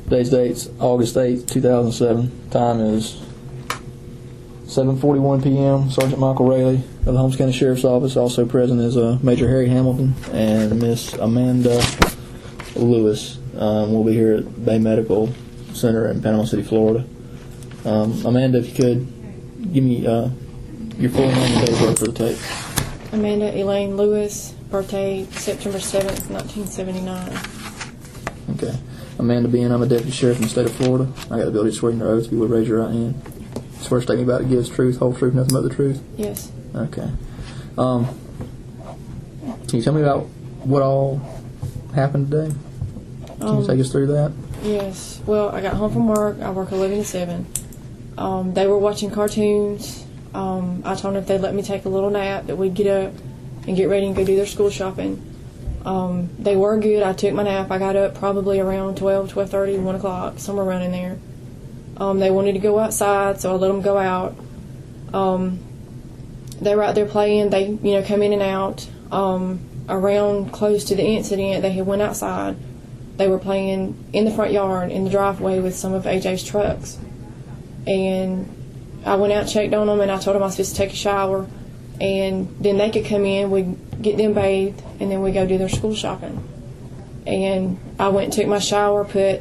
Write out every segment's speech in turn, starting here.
Today's date's August 8th, 2007. Time is 7:41 p.m. Sergeant Michael Rayleigh of the Holmes County Sheriff's Office. Also present is Major Harry Hamilton and Miss Amanda Lewis. We'll be here at Bay Medical Center in Panama City, Florida. Amanda, if you could give me your full name and date of birth for the tape. Amanda Elaine Lewis, birthday September 7th, 1979. Okay. Amanda being I'm a deputy sheriff in the state of Florida. I got the ability to swear in your oath if you would raise your right hand. Swear statement about it gives truth, whole truth, nothing but the truth? Yes. Okay. Can you tell me about what all happened today? Can you take us through that? Yes. Well, I got home from work. I work 11 to 7. They were watching cartoons. I told them if they'd let me take a little nap that we'd get up and get ready and go do their school shopping. They were good. I took my nap. I got up probably around 12, 12:30, 1 o'clock, somewhere around in there. They wanted to go outside, so I let them go out. They were out there playing. They, come in and out. Around close to the incident, they had went outside. They were playing in the front yard, in the driveway with some of AJ's trucks. And I went out and checked on them, and I told them I was supposed to take a shower. And then they could come in, we'd get them bathed, and then we'd go do their school shopping. And I went and took my shower, put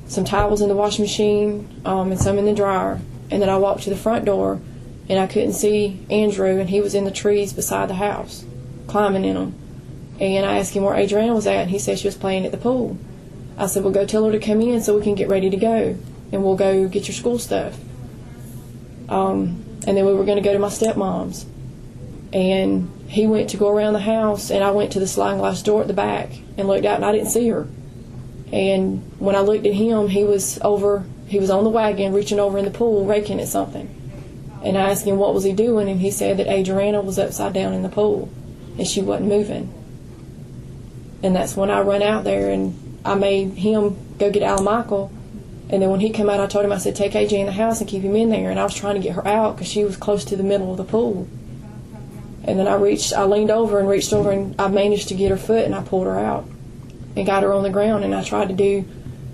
some towels in the washing machine and some in the dryer. And then I walked to the front door, and I couldn't see Andrew, and he was in the trees beside the house, climbing in them. And I asked him where Adriana was at, and he said she was playing at the pool. I said, well, go tell her to come in so we can get ready to go, and we'll go get your school stuff. And then we were going to go to my stepmom's. And he went to go around the house, and I went to the sliding glass door at the back and looked out, and I didn't see her. And when I looked at him, he was on the wagon, reaching over in the pool, raking at something. And I asked him what was he doing, and he said that Adriana was upside down in the pool, and she wasn't moving. And that's when I run out there, and I made him go get Al Michael. And then when he came out, I told him, I said, take AJ in the house and keep him in there. And I was trying to get her out because she was close to the middle of the pool. And then I leaned over and reached over, and I managed to get her foot, and I pulled her out and got her on the ground. And I tried to do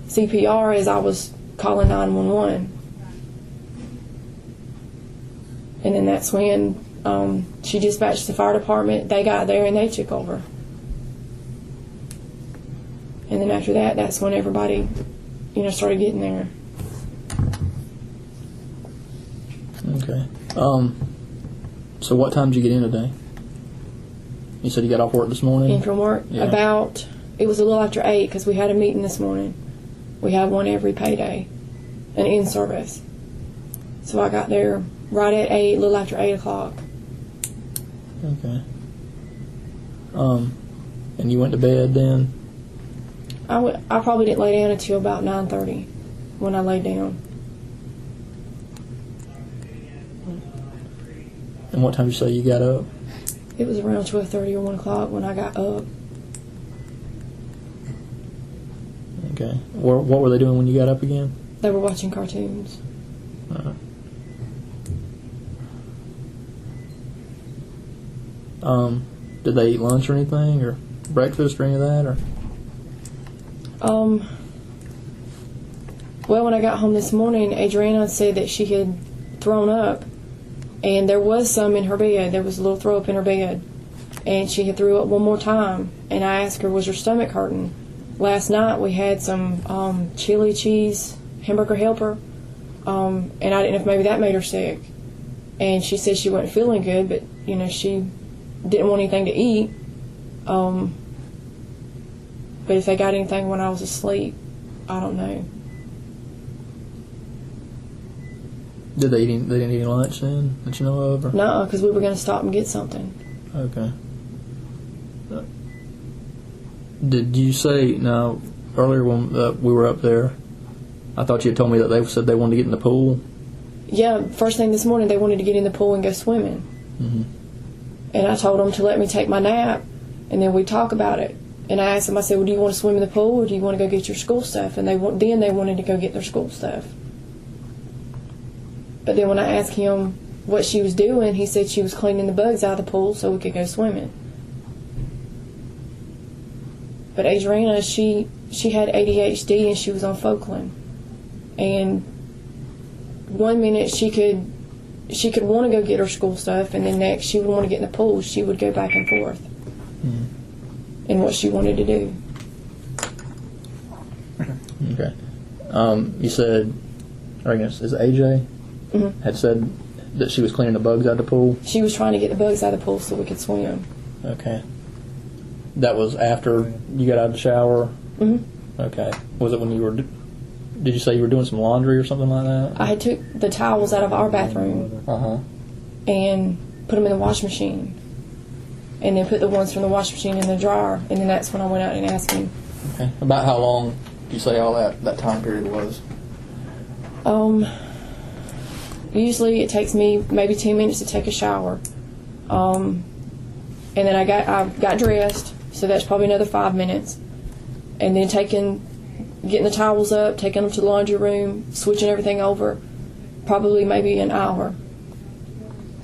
CPR as I was calling 911. And then that's when she dispatched the fire department. They got there, and they took over. And then after that, that's when everybody, started getting there. Okay. So what time did you get in today? You said you got off work this morning? In from work? Yeah. It was a little after 8 because we had a meeting this morning. We have one every payday, an in-service. So I got there right at 8, a little after 8 o'clock. Okay. And you went to bed then? I probably didn't lay down until about 9:30 when I laid down. And what time did you say you got up? It was around 12:30 or 1 o'clock when I got up. Okay. What were they doing when you got up again? They were watching cartoons. Did they eat lunch or anything, or breakfast or any of that, or? Well, when I got home this morning, Adriana said that she had thrown up, and there was some in her bed. There was a little throw up in her bed, and she had threw up one more time. And I asked her, was her stomach hurting? Last night we had some chili cheese hamburger helper, and I didn't know if maybe that made her sick. And she said she wasn't feeling good, but she didn't want anything to eat. But if they got anything when I was asleep, I don't know. They didn't eat any lunch then that you know of? Or? No, because we were going to stop and get something. Okay. Did you say, now, earlier when we were up there, I thought you had told me that they said they wanted to get in the pool? Yeah, first thing this morning they wanted to get in the pool and go swimming. Mm-hmm. And I told them to let me take my nap, and then we'd talk about it. And I asked them, I said, well, do you want to swim in the pool, or do you want to go get your school stuff? And then they wanted to go get their school stuff. But then when I asked him what she was doing, he said she was cleaning the bugs out of the pool so we could go swimming. But Adriana, she she had ADHD and she was on Falkland. And one minute she could want to go get her school stuff, and then next she would want to get in the pool. She would go back and forth in what she wanted to do. Okay. You said, I guess, is AJ had said that she was cleaning the bugs out of the pool? She was trying to get the bugs out of the pool so we could swim. Okay. That was after you got out of the shower? Mm-hmm. Okay. Was it when you were... Did you say you were doing some laundry or something like that? I had took the towels out of our bathroom and put them in the wash machine. And then put the ones from the wash machine in the dryer. And then that's when I went out and asked him. Okay. About how long do you say all that time period was? Usually it takes me maybe 10 minutes to take a shower. And then I got dressed, so that's probably another 5 minutes. And then getting the towels up, taking them to the laundry room, switching everything over, probably maybe an hour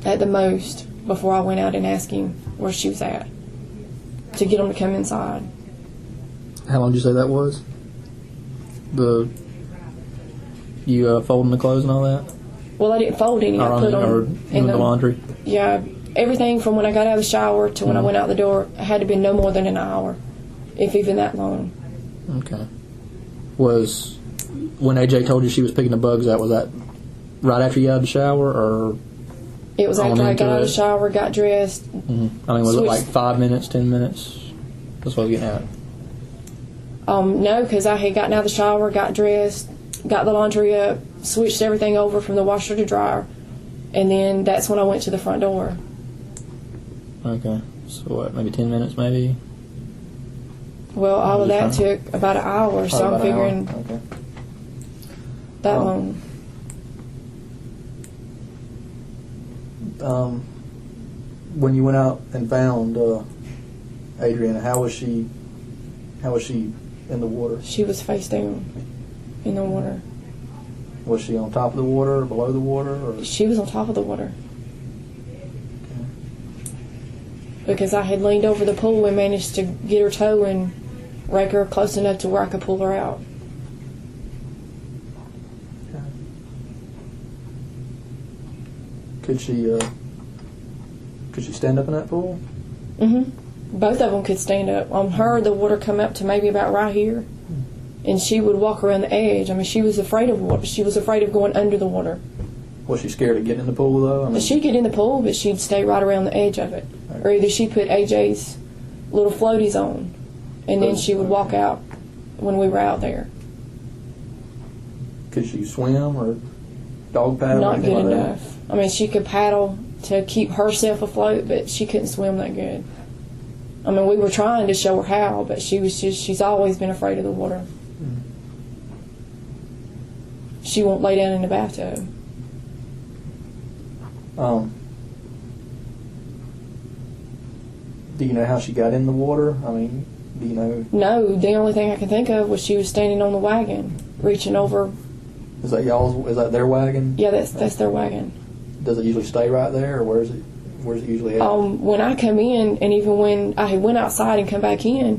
at the most before I went out and asked him where she was at to get them to come inside. How long did you say that was? You folding the clothes and all that? Well, I didn't fold any. I put them in the laundry? Yeah, everything from when I got out of the shower to when I went out the door had to be no more than an hour, if even that long. Okay. Was when AJ told you she was picking the bugs out, was that right after you got out of the shower, or? It was after I got out of the shower, got dressed. Mm-hmm. I mean, was it like 5 minutes, 10 minutes? That's what I was getting at. No, because I had gotten out of the shower, got dressed, got the laundry up, switched everything over from the washer to dryer, and then that's when I went to the front door. Okay. So what, maybe 10 minutes maybe? Well, all of that took about an hour, so I'm figuring that long. When you went out and found Adriana, how was she in the water? She was face down in the water. Was she on top of the water or below the water? Or? She was on top of the water. Because I had leaned over the pool and managed to get her toe and rake her close enough to where I could pull her out. Could she stand up in that pool? Mm-hmm. Both of them could stand up. On her, the water come up to maybe about right here, and she would walk around the edge. I mean, she was afraid of water. She was afraid of going under the water. Was she scared of getting in the pool, though? I mean, she'd get in the pool, but she'd stay right around the edge of it. Or either she put AJ's little floaties on, and then she would walk out when we were out there. Could she swim or dog paddle? Not good like enough. That? I mean, she could paddle to keep herself afloat, but she couldn't swim that good. I mean, we were trying to show her how, but she's always been afraid of the water. She won't lay down in the bathtub. Do you know how she got in the water? I mean, do you know? No, the only thing I can think of was she was standing on the wagon, reaching over. Is that y'all's? Is that their wagon? Yeah, that's their wagon. Does it usually stay right there, or where's it usually at? When I come in, and even when I went outside and come back in,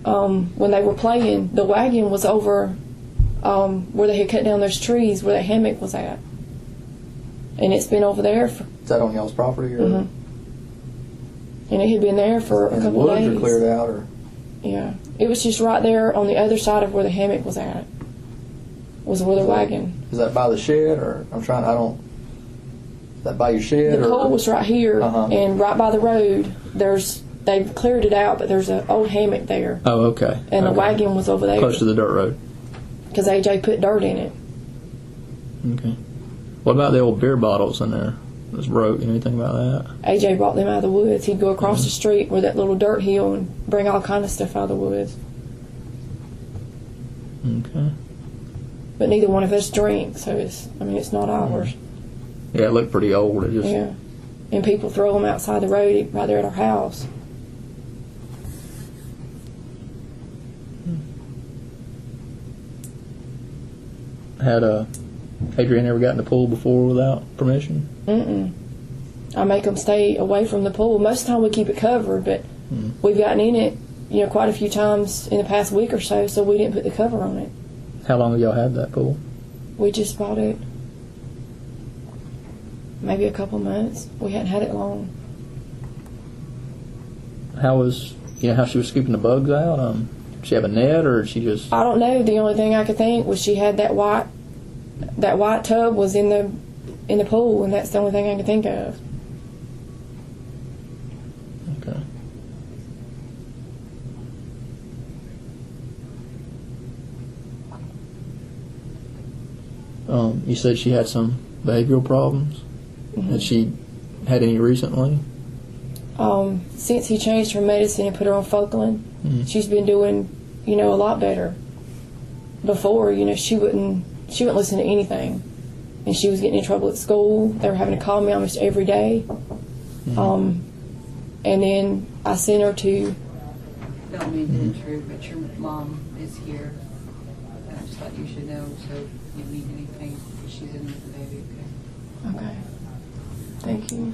when they were playing, the wagon was over where they had cut down those trees where that hammock was at, and it's been over there. Is that on y'all's property, or? Mm-hmm. And it had been there for a couple of days. The woods are cleared out, or? Yeah, it was just right there on the other side of where the hammock was at. Was where the wagon. Is that by the shed, or is that by your shed? The pool was right here, and right by the road. They've cleared it out, but there's an old hammock there. Oh, okay. And the wagon was over there. Close to the dirt road. Because AJ put dirt in it. Okay. What about the old beer bottles in there? That's broke. You know anything about that? AJ brought them out of the woods. He'd go across the street where that little dirt hill and bring all kind of stuff out of the woods. Okay. But neither one of us drink, so it's not ours. Yeah, it looked pretty old. Yeah. And people throw them outside the road right there at our house. Had Adrian ever got in the pool before without permission? Mm-mm. I make them stay away from the pool. Most of the time we keep it covered, but we've gotten in it quite a few times in the past week or so, so we didn't put the cover on it. How long have y'all had that pool? We just bought it maybe a couple months. We hadn't had it long. How was, how she was scooping the bugs out? Did she have a net, or did she just... I don't know. The only thing I could think was she had that white tub was in the pool, and that's the only thing I could think of. Okay. You said she had some behavioral problems. Mm-hmm. Had she had any recently? Since he changed her medicine and put her on Focalin, she's been doing, a lot better. Before, she wouldn't listen to anything, and she was getting in trouble at school. They were having to call me almost every day. And then I sent her to. Don't mean to intrude, but your mom is here. I just thought you should know, so if you need anything, she's in with the baby. Okay. Okay. Thank you.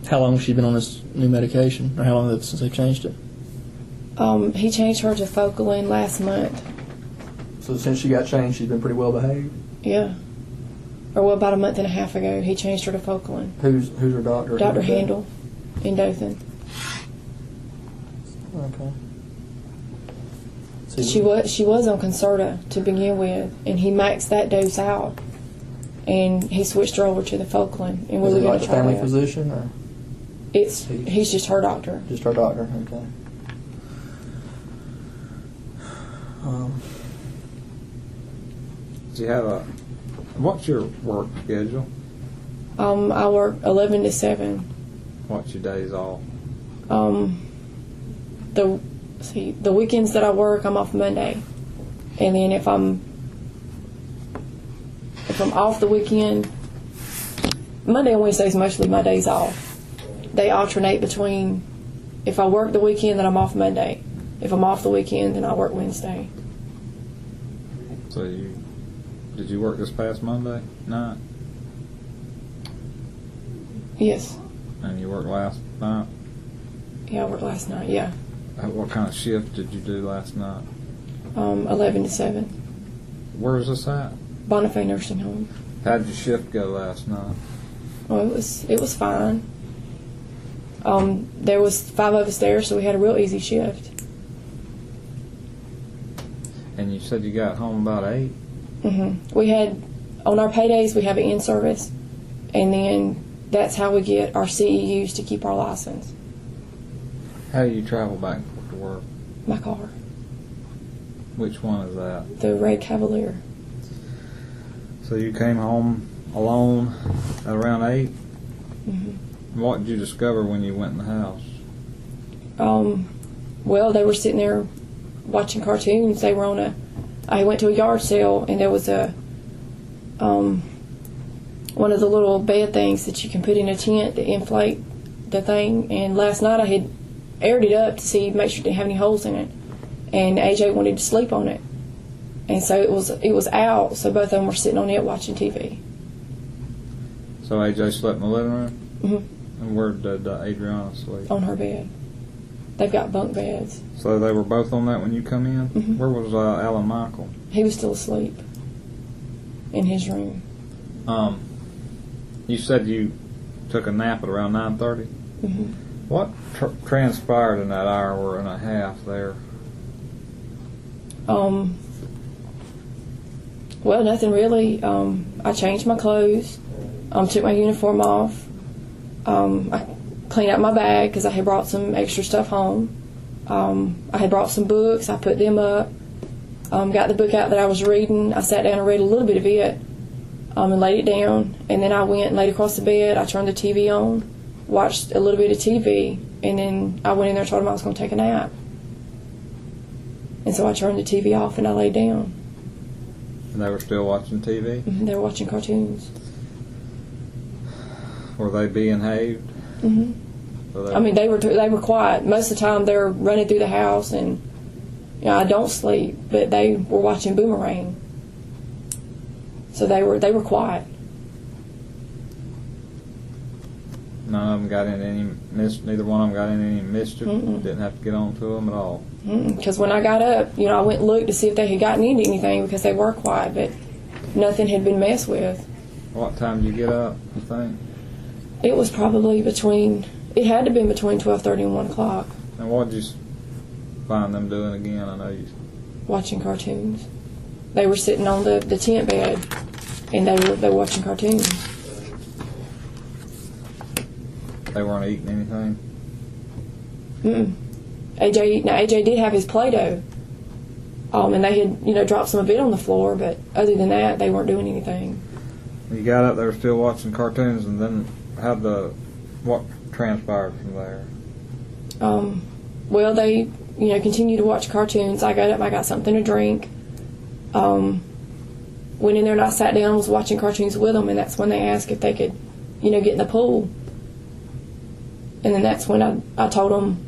How long has she been on this new medication, or how long since they changed it? He changed her to Focalin last month. So since she got changed, she's been pretty well behaved. Yeah. Or about a month and a half ago, he changed her to Focalin. Who's her doctor? Dr. Handel in Dothan. Okay. She was on Concerta to begin with, and he maxed that dose out, and he switched her over to the Focalin. And Is we it were like going a to try family that. physician, or He's just her doctor. just her doctor? Okay. Do you have what's your work schedule? I work 11 to 7. What's your days off? The weekends that I work, I'm off Monday, and then if I'm off the weekend, Monday and Wednesday is mostly my days off. They alternate between, if I work the weekend, then I'm off Monday. If I'm off the weekend, then I work Wednesday. So did you work this past Monday night? Yes. And you worked last night? Yeah, I worked last night. Yeah. What kind of shift did you do last night? 11 to 7. Where is this at? Bonifay Nursing Home. How'd your shift go last night? Well, it was fine. There was 5 of us there, so we had a real easy shift. And you said you got home about 8? Mm-hmm. We had, on our paydays, we have an in-service, and then that's how we get our CEUs to keep our license. How do you travel back and forth to work? My car. Which one is that? The Red Cavalier. So you came home alone at around 8? Mm-hmm. What did you discover when you went in the house? Well, they were sitting there watching cartoons. They were I went to a yard sale, and there was one of the little bed things that you can put in a tent to inflate the thing. And last night I had aired it up to make sure it didn't have any holes in it. And AJ wanted to sleep on it. And so it was out, so both of them were sitting on it watching TV. So AJ slept in the living room? Mm-hmm. And where did Adriana sleep? On her bed. They've got bunk beds. So they were both on that when you come in? Mm-hmm. Where was Alan Michael? He was still asleep in his room. You said you took a nap at around 9:30? Mm-hmm. What transpired in that hour and a half there? Well, nothing really. I changed my clothes, took my uniform off. I cleaned out my bag because I had brought some extra stuff home. I had brought some books. I put them up. Got the book out that I was reading. I sat down and read a little bit of it and laid it down. And then I went and laid across the bed. I turned the TV on, watched a little bit of TV, and then I went in there and told them I was going to take a nap. And so I turned the TV off and I laid down. And they were still watching TV? Mm-hmm. They were watching cartoons. Were they being haved? Mm-hmm. So they were quiet. Most of the time they're running through the house, and I don't sleep, but they were watching Boomerang. So they were quiet. None of them got in any neither one of them got in any mischief. Mm-mm. Didn't have to get on to them at all. Because when I got up, I went and looked to see if they had gotten into anything because they were quiet, but nothing had been messed with. What time did you get up, you think? It was probably it had to have been between 12:30 and 1 o'clock. And what did you find them doing again? I know you... Watching cartoons. They were sitting on the tent bed, and they were watching cartoons. They weren't eating anything? Mm-mm. AJ did have his Play-Doh, and they had dropped some of it on the floor, but other than that, they weren't doing anything. You got up, they were still watching cartoons, and then what transpired from there? Well, they continued to watch cartoons. I got up, I got something to drink. Went in there and I sat down and was watching cartoons with them, and that's when they asked if they could, get in the pool. And then that's when I told them,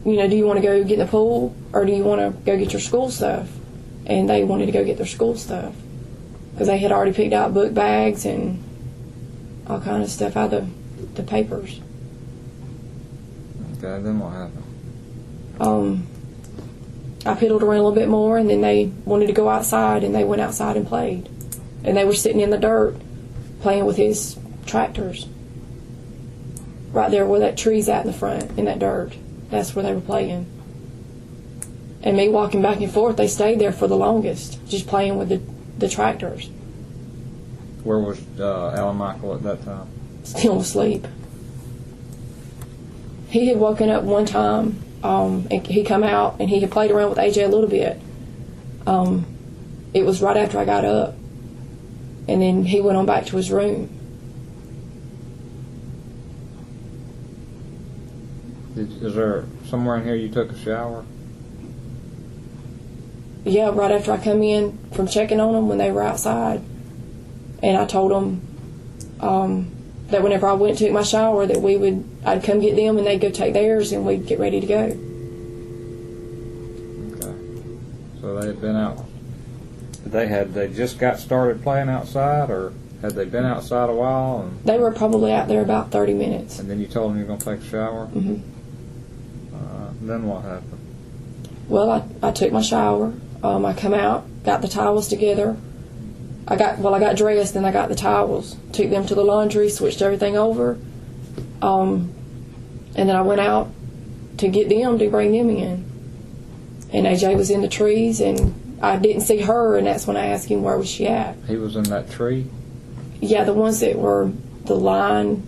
do you want to go get in the pool or do you want to go get your school stuff? And they wanted to go get their school stuff because they had already picked out book bags and all kind of stuff out of the papers. Okay, then what happened? I piddled around a little bit more, and then they wanted to go outside, and they went outside and played. And they were sitting in the dirt playing with his tractors. Right there where that tree's at in the front, in that dirt. That's where they were playing. And me walking back and forth, they stayed there for the longest, just playing with the tractors. Where was Alan Michael at that time? Still asleep. He had woken up one time, and he come out, and he had played around with AJ a little bit. It was right after I got up. And then he went on back to his room. Is there somewhere in here you took a shower? Yeah, right after I come in from checking on them when they were outside. And I told them that whenever I went to take my shower that I'd come get them and they'd go take theirs and we'd get ready to go. Okay. So they had been out. They just got started playing outside, or had they been outside a while? And They were probably out there about 30 minutes. then you told them you were going to take a shower? Mm-hmm. Then what happened? Well, I took my shower. I come out, got the towels together. I got dressed, then I got the towels, took them to the laundry, switched everything over, and then I went out to get them to bring them in. And AJ was in the trees, and I didn't see her, and that's when I asked him where was she at. He was in that tree? Yeah, the ones that were the line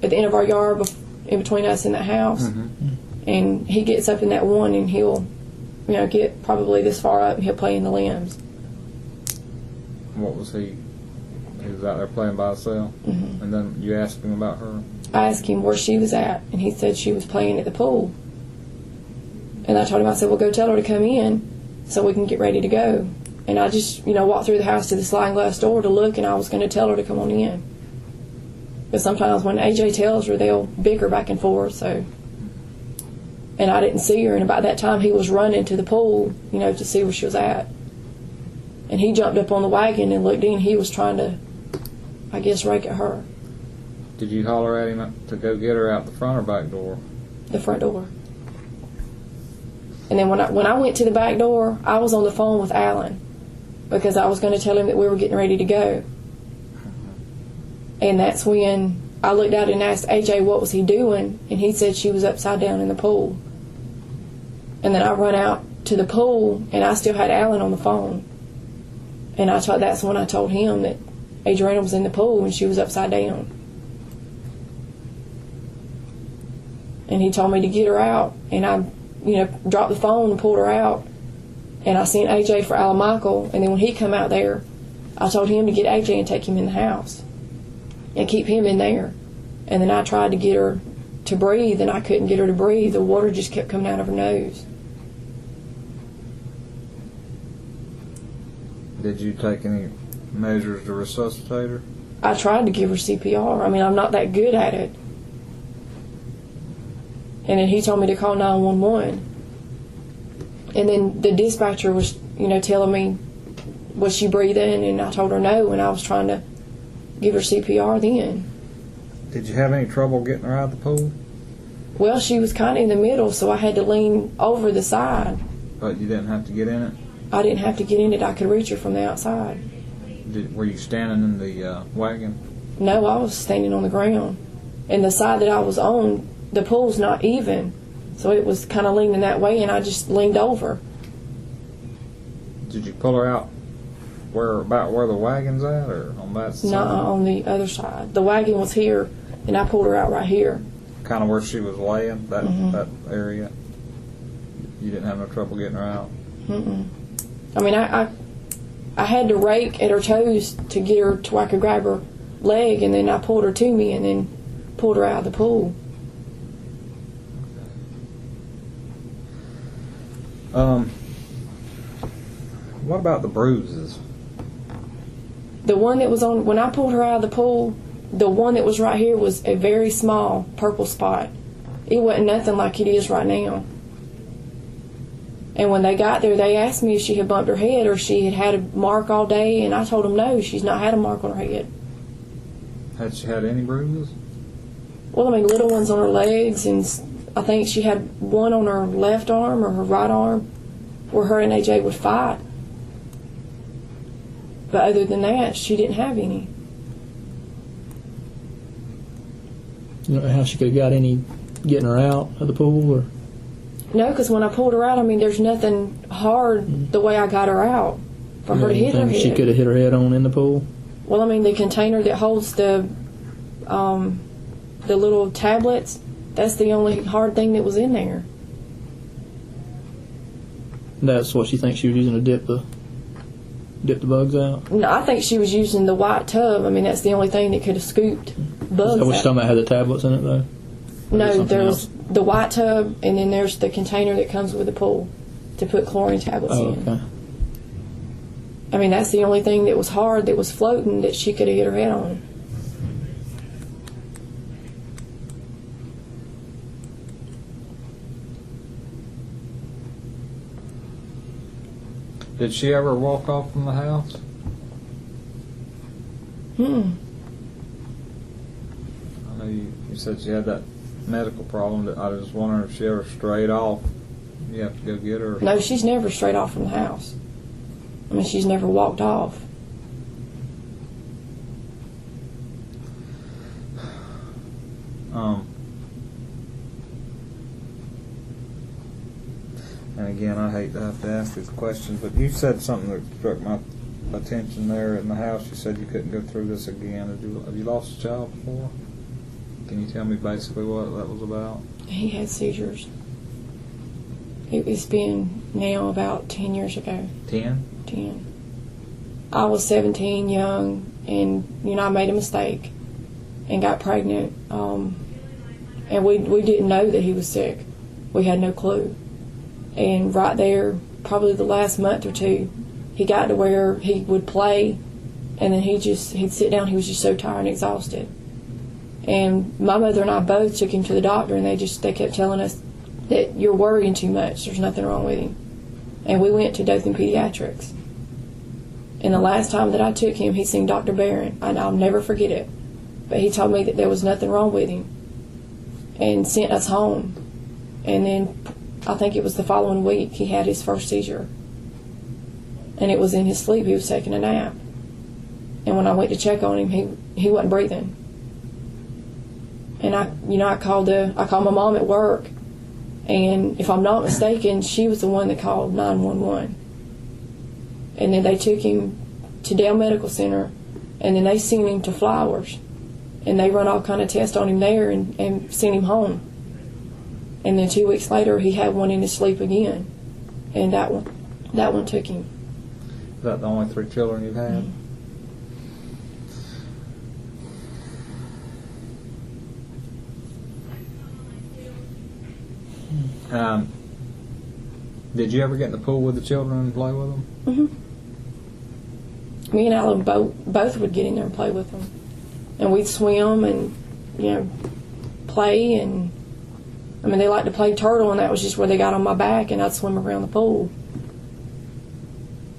at the end of our yard, in between us and the house. Mm-hmm. And he gets up in that one, and he'll, get probably this far up, and he'll play in the limbs. What was he? He was out there playing by himself? Mm-hmm. And then you asked him about her? I asked him where she was at, and he said she was playing at the pool. And I told him, I said, well, go tell her to come in so we can get ready to go. And I just, walked through the house to the sliding glass door to look, and I was going to tell her to come on in. But sometimes when AJ tells her, they'll bicker back and forth, so. And I didn't see her, and about that time he was running to the pool, to see where she was at. And he jumped up on the wagon and looked in. He was trying to, I guess, rake at her. Did you holler at him to go get her out the front or back door? The front door. And then when I went to the back door, I was on the phone with Alan because I was going to tell him that we were getting ready to go. And that's when I looked out and asked AJ what was he doing, and he said she was upside down in the pool. And then I run out to the pool, and I still had Alan on the phone. And that's when I told him that Adriana was in the pool and she was upside down. And he told me to get her out, and I, dropped the phone and pulled her out. And I sent AJ for Alan Michael, and then when he come out there, I told him to get AJ and take him in the house and keep him in there. And then I tried to get her to breathe, and I couldn't get her to breathe. The water just kept coming out of her nose. Did you take any measures to resuscitate her? I tried to give her CPR. I mean, I'm not that good at it. And then he told me to call 911. And then the dispatcher was, telling me, was she breathing? And I told her no, and I was trying to give her CPR then. Did you have any trouble getting her out of the pool? Well, she was kind of in the middle, so I had to lean over the side. But you didn't have to get in it? I didn't have to get in it. I could reach her from the outside. Were you standing in the wagon? No, I was standing on the ground. And the side that I was on, the pool's not even. So it was kind of leaning that way, and I just leaned over. Did you pull her out about where the wagon's at, or on that side? Not on the other side. The wagon was here, and I pulled her out right here. Kind of where she was laying, that Mm-hmm. that area? You didn't have no trouble getting her out? Mm-mm. I mean, I had to rake at her toes to get her to where I could grab her leg, and then I pulled her to me and then pulled her out of the pool. What about the bruises? The one that was on, when I pulled her out of the pool, the one that was right here was a very small purple spot. It wasn't nothing like it is right now. And when they got there, they asked me if she had bumped her head or she had had a mark all day, and I told them no, she's not had a mark on her head. Had she had any bruises? Well, I mean, little ones on her legs, and I think she had one on her left arm or her right arm where her and AJ would fight. But other than that, she didn't have any. You don't know how she could have got any getting her out of the pool, or? No, because when I pulled her out, I mean, there's nothing hard the way I got her out for her to hit her head. She could have hit her head on in the pool? Well, I mean, the container that holds the little tablets, that's the only hard thing that was in there. That's what she thinks she was using to dip the bugs out? No, I think she was using the white tub. I mean, that's the only thing that could have scooped bugs Is that what you're out. talking about, had the tablets in it, though? No, there's the white tub, and then there's the container that comes with the pool to put chlorine tablets in. Okay. I mean, that's the only thing that was hard, that was floating, that she could have hit her head on. Did she ever walk off from the house? Hmm. I know you said she had that medical problem. That I was wondering if she ever strayed off. You have to go get her. No, she's never strayed off from the house. I mean, she's never walked off. And again, I hate to have to ask these questions, but you said something that struck my attention there in the house. You said you couldn't go through this again. Have you lost a child before? Can you tell me basically what that was about? He had seizures. It's been now about 10 years ago. 10? 10. I was 17, young, and, I made a mistake and got pregnant. And we didn't know that he was sick. We had no clue. And right there, probably the last month or two, he got to where he would play, and then he'd sit down. He was just so tired and exhausted. And my mother and I both took him to the doctor, and they kept telling us that you're worrying too much. There's nothing wrong with him. And we went to Dothan Pediatrics. And the last time that I took him, he seen Dr. Barron, and I'll never forget it. But he told me that there was nothing wrong with him and sent us home. And then I think it was the following week he had his first seizure. And it was in his sleep. He was taking a nap. And when I went to check on him, he wasn't breathing. And I called my mom at work, and if I'm not mistaken, she was the one that called 911. And then they took him to Dale Medical Center, and then they sent him to Flowers, and they run all kind of tests on him there and sent him home. And then 2 weeks later, he had one in his sleep again, and that one took him. Is that the only 3 children you've had? Mm-hmm. Did you ever get in the pool with the children and play with them? Mm-hmm. Me and Alan both would get in there and play with them. And we'd swim and, play. And, I mean, they liked to play turtle, and that was just where they got on my back, and I'd swim around the pool.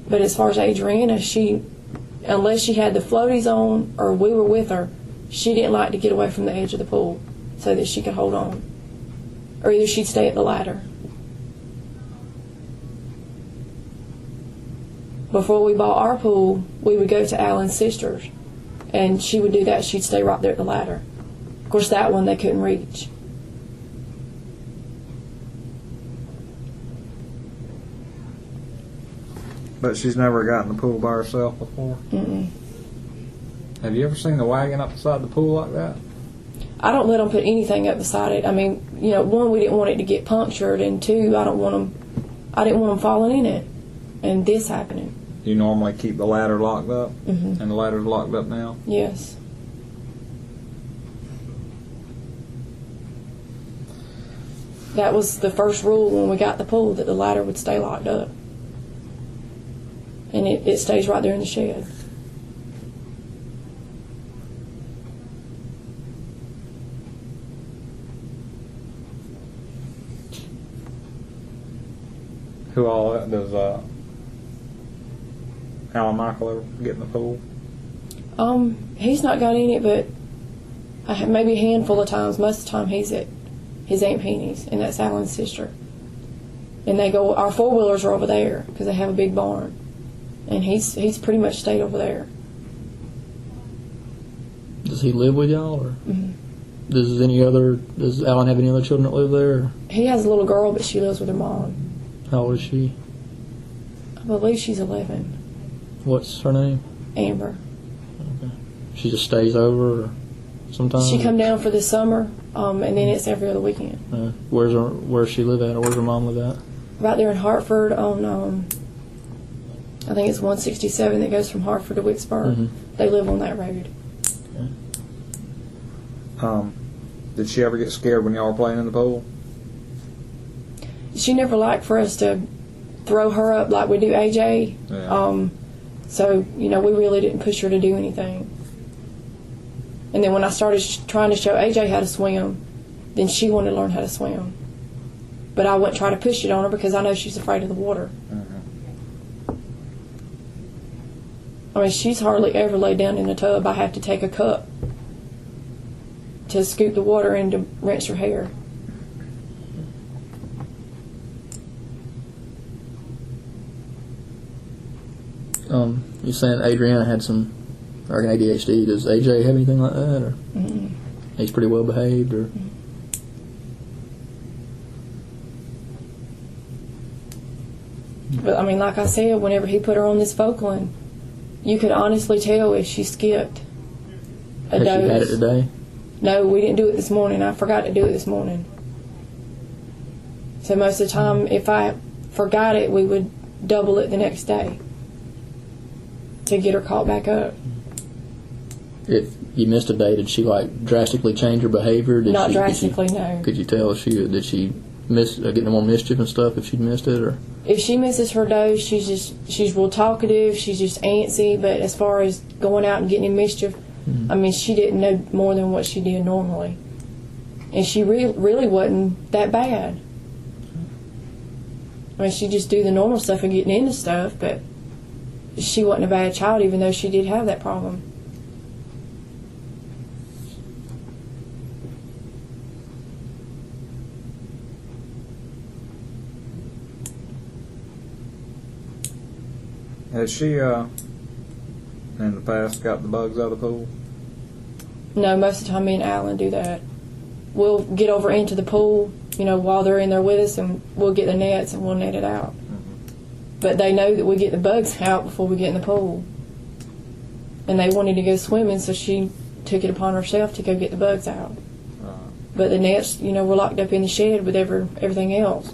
But as far as Adriana, unless she had the floaties on or we were with her, she didn't like to get away from the edge of the pool so that she could hold on. Or either she'd stay at the ladder. Before we bought our pool, we would go to Alan's sister's, and she would do that. She'd stay right there at the ladder. Of course, that one they couldn't reach. But she's never gotten the pool by herself before? Mm-mm. Have you ever seen the wagon up beside the pool like that? I don't let them put anything up beside it. I mean, you know, one, we didn't want it to get punctured, and two, I didn't want them falling in it, and this happening. You normally keep the ladder locked up? Mm-hmm. And the ladder's locked up now? Yes. That was the first rule when we got the pool, that the ladder would stay locked up. And it stays right there in the shed. Who all does Alan Michael ever get in the pool? He's not got in it, but maybe a handful of times. Most of the time he's at his Aunt Penny's, and that's Alan's sister. And they go, our four-wheelers are over there because they have a big barn. And he's pretty much stayed over there. Does he live with y'all, or Mm-hmm. Does Alan have any other children that live there? Or He has a little girl, but she lives with her mom. how old is she? I believe she's 11. What's her name? Amber. Okay. She just stays over, or sometimes. She come down for the summer, and then it's every other weekend. Where's she live at, or where's her mom live at? Right there in Hartford on, I think it's 167 that goes from Hartford to Wicksburg. Mm-hmm. They live on that road. Did she ever get scared when y'all were playing in the pool? She never liked for us to throw her up like we do AJ. Yeah. So, you know, we really didn't push her to do anything. And then when I started trying to show AJ how to swim, then she wanted to learn how to swim. But I wouldn't try to push it on her because I know she's afraid of the water. Mm-hmm. I mean, she's hardly ever laid down in the tub. I have to take a cup to scoop the water in to rinse her hair. You're saying Adriana had some ADHD. Does AJ have anything like that, or Mm-hmm. he's pretty well behaved, or? But I mean, like I said, whenever he put her on this Focalin, you could honestly tell if she skipped a Has dose. she had it today? No, we didn't do it this morning. I forgot to do it this morning. So most of the time, if I forgot it, we would double it the next day to get her caught back up. If you missed a day, did she like drastically change her behavior? Not drastically, no. Could you tell if did she miss getting more mischief and stuff if she'd missed it, or? If she misses her dose, she's real talkative. She's just antsy. But as far as going out and getting in mischief, I mean, she didn't know more than what she did normally, and she really wasn't that bad. I mean, she just do the normal stuff and getting into stuff, but she wasn't a bad child, even though she did have that problem. Has she, in the past, got the bugs out of the pool? No, most of the time me and Alan do that. We'll get over into the pool, you know, while they're in there with us, and we'll get the nets and we'll net it out. But they know that we get the bugs out before we get in the pool. And they wanted to go swimming, so she took it upon herself to go get the bugs out. But the nets, you know, were locked up in the shed with everything else.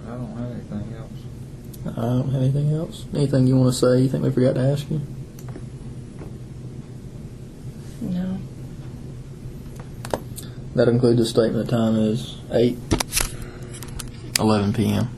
I don't have anything else. I don't have anything else. Anything you want to say? You think we forgot to ask you? No. That includes the statement. The time is 8:11 p.m.